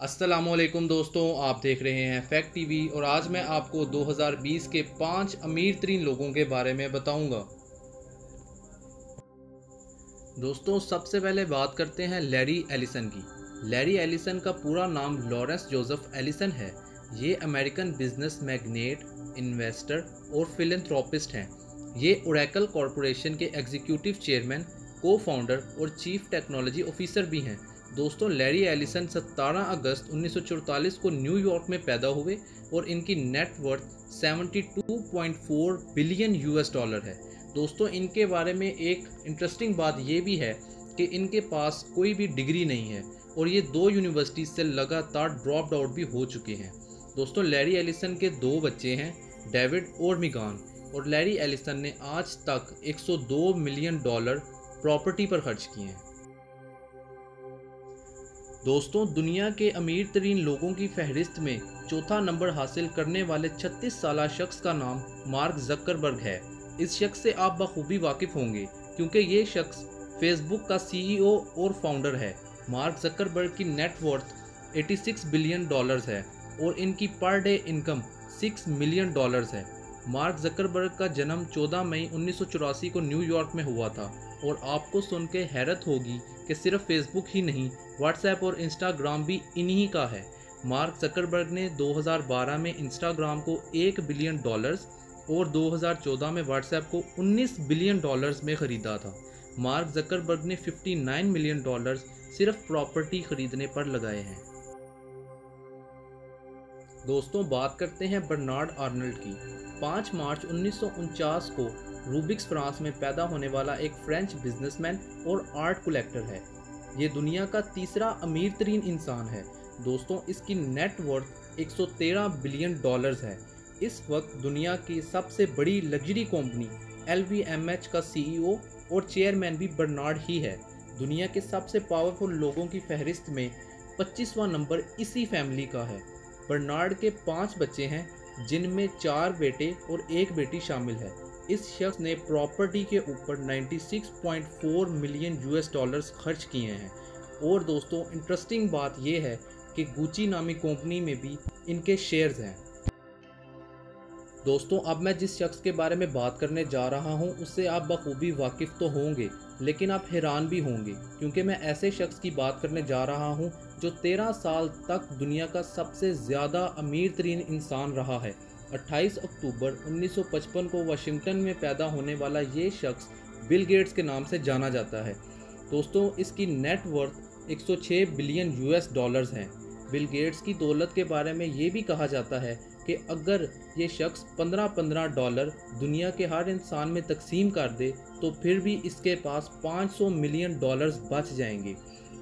अस्सलामुअलैकुम दोस्तों, आप देख रहे हैं फैक्ट टीवी और आज मैं आपको 2020 के 5 अमीर तरीन लोगों के बारे में बताऊंगा। दोस्तों, सबसे पहले बात करते हैं लैरी एलिसन की। लैरी एलिसन का पूरा नाम लॉरेंस जोसेफ एलिसन है। ये अमेरिकन बिजनेस मैग्नेट, इन्वेस्टर और फिलैंथ्रोपिस्ट हैं। ये ओरेकल कॉरपोरेशन के एग्जीक्यूटिव चेयरमैन, को फाउंडर और चीफ टेक्नोलॉजी ऑफिसर भी हैं। दोस्तों, लैरी एलिसन 17 अगस्त 1944 को न्यूयॉर्क में पैदा हुए और इनकी net worth 72.4 billion US dollar है। दोस्तों, इनके बारे में एक इंटरेस्टिंग बात ये भी है कि इनके पास कोई भी डिग्री नहीं है और ये 2 यूनिवर्सिटी से लगातार ड्रॉप आउट भी हो चुके हैं। दोस्तों, लैरी एलिसन के 2 बच्चे हैं, डेविड और मिगान, और लैरी एलिसन ने आज तक 102 मिलियन डॉलर प्रॉपर्टी पर खर्च किए हैं। दोस्तों, दुनिया के अमीर तरीन लोगों की फहरिस्त में चौथा नंबर हासिल करने वाले 36 साला शख्स का नाम मार्क ज़करबर्ग है। इस शख्स से आप बखूबी वाकिफ़ होंगे क्योंकि ये शख्स फेसबुक का सीईओ और फाउंडर है। मार्क ज़करबर्ग की नेट वर्थ 86 बिलियन डॉलर्स है और इनकी per day income 6 million dollars है। मार्क ज़करबर्ग का जन्म 14 मई 1984 को न्यूयॉर्क में हुआ था और आपको सुन के हैरत होगी कि सिर्फ फेसबुक ही नहीं, व्हाट्सएप और इंस्टाग्राम भी इन्हीं का है। मार्क ज़करबर्ग ने 2012 में इंस्टाग्राम को 1 बिलियन डॉलर्स और 2014 में व्हाट्सएप को 19 बिलियन डॉलर्स में ख़रीदा था। मार्क ज़करबर्ग ने 59 मिलियन डॉलर्स सिर्फ प्रॉपर्टी ख़रीदने पर लगाए हैं। दोस्तों, बात करते हैं बर्नार्ड आर्नल्ड की। 5 मार्च 1949 को रूबिक्स, फ्रांस में पैदा होने वाला एक फ्रेंच बिजनेसमैन और आर्ट कलेक्टर है। ये दुनिया का तीसरा अमीर तरीन इंसान है। दोस्तों, इसकी नेट वर्थ 113 बिलियन डॉलर्स है। इस वक्त दुनिया की सबसे बड़ी लग्जरी कंपनी LVMH का CEO और चेयरमैन भी बर्नार्ड ही है। दुनिया के सबसे पावरफुल लोगों की फहरिस्त में 25वां नंबर इसी फैमिली का है। बर्नार्ड के 5 बच्चे हैं, जिनमें 4 बेटे और 1 बेटी शामिल है। इस शख्स ने प्रॉपर्टी के ऊपर 96.4 मिलियन यूएस डॉलर्स खर्च किए हैं। और दोस्तों, इंटरेस्टिंग बात यह है कि गुची नामी कंपनी में भी इनके शेयर्स हैं। दोस्तों, अब मैं जिस शख्स के बारे में बात करने जा रहा हूं उससे आप बखूबी वाकिफ़ तो होंगे, लेकिन आप हैरान भी होंगे क्योंकि मैं ऐसे शख्स की बात करने जा रहा हूं जो 13 साल तक दुनिया का सबसे ज़्यादा अमीर तरीन इंसान रहा है। 28 अक्टूबर 1955 को वाशिंगटन में पैदा होने वाला ये शख्स बिल गेट्स के नाम से जाना जाता है। दोस्तों, इसकी net worth 106 billion US dollars हैं। बिल गेट्स की दौलत के बारे में ये भी कहा जाता है कि अगर ये शख्स 15-15 डॉलर दुनिया के हर इंसान में तकसीम कर दे तो फिर भी इसके पास 500 मिलियन डॉलर्स बच जाएंगे।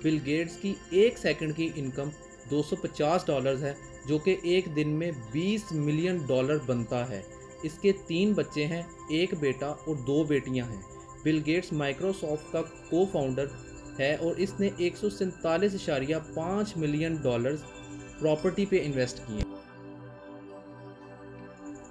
बिल गेट्स की 1 सेकंड की इनकम 250 डॉलर्स है, जो कि एक दिन में 20 मिलियन डॉलर बनता है। इसके 3 बच्चे हैं, 1 बेटा और 2 बेटियां हैं। बिल गेट्स माइक्रोसॉफ्ट का को फाउंडर है और इसने 147.5 मिलियन डॉलर्स प्रॉपर्टी पे इन्वेस्ट किए।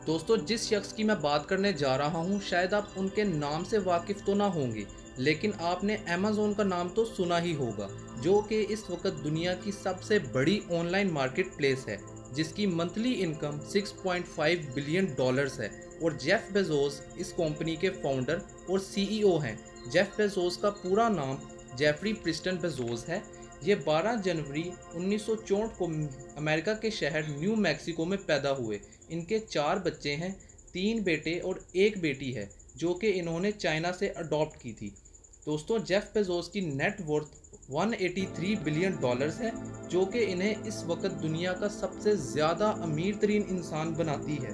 दोस्तों, जिस शख्स की मैं बात करने जा रहा हूँ शायद आप उनके नाम से वाकिफ़ तो ना होंगे, लेकिन आपने अमेज़न का नाम तो सुना ही होगा, जो कि इस वक्त दुनिया की सबसे बड़ी ऑनलाइन मार्केट प्लेस है, जिसकी मंथली इनकम 6.5 बिलियन डॉलर्स है। और जेफ बेजोस इस कंपनी के फाउंडर और CEO हैं। जेफ बेजोस का पूरा नाम जेफरी प्रिस्टन बेजोस है। ये 12 जनवरी 1964 को अमेरिका के शहर न्यू मैक्सिको में पैदा हुए। इनके 4 बच्चे हैं, 3 बेटे और 1 बेटी है, जो कि इन्होंने चाइना से अडॉप्ट की थी। दोस्तों, जेफ बेजोस की नेट वर्थ 183 बिलियन डॉलर्स है, जो कि इन्हें इस वक्त दुनिया का सबसे ज़्यादा अमीर तरीन इंसान बनाती है।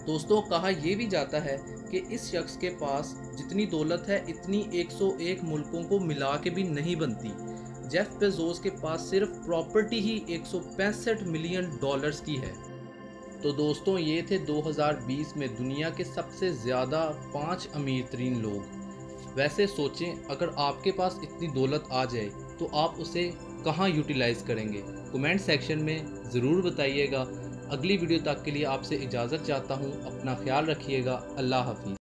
दोस्तों, कहा यह भी जाता है कि इस शख्स के पास जितनी दौलत है इतनी 101 मुल्कों को मिला के भी नहीं बनती। जेफ बेजोस के पास सिर्फ प्रॉपर्टी ही 165 मिलियन डॉलर्स की है। तो दोस्तों, ये थे 2020 में दुनिया के सबसे ज़्यादा 5 अमीर तरीन लोग। वैसे सोचें, अगर आपके पास इतनी दौलत आ जाए तो आप उसे कहाँ यूटिलाइज़ करेंगे? कमेंट सेक्शन में ज़रूर बताइएगा। अगली वीडियो तक के लिए आपसे इजाज़त चाहता हूँ। अपना ख्याल रखिएगा। अल्लाह हाफिज़।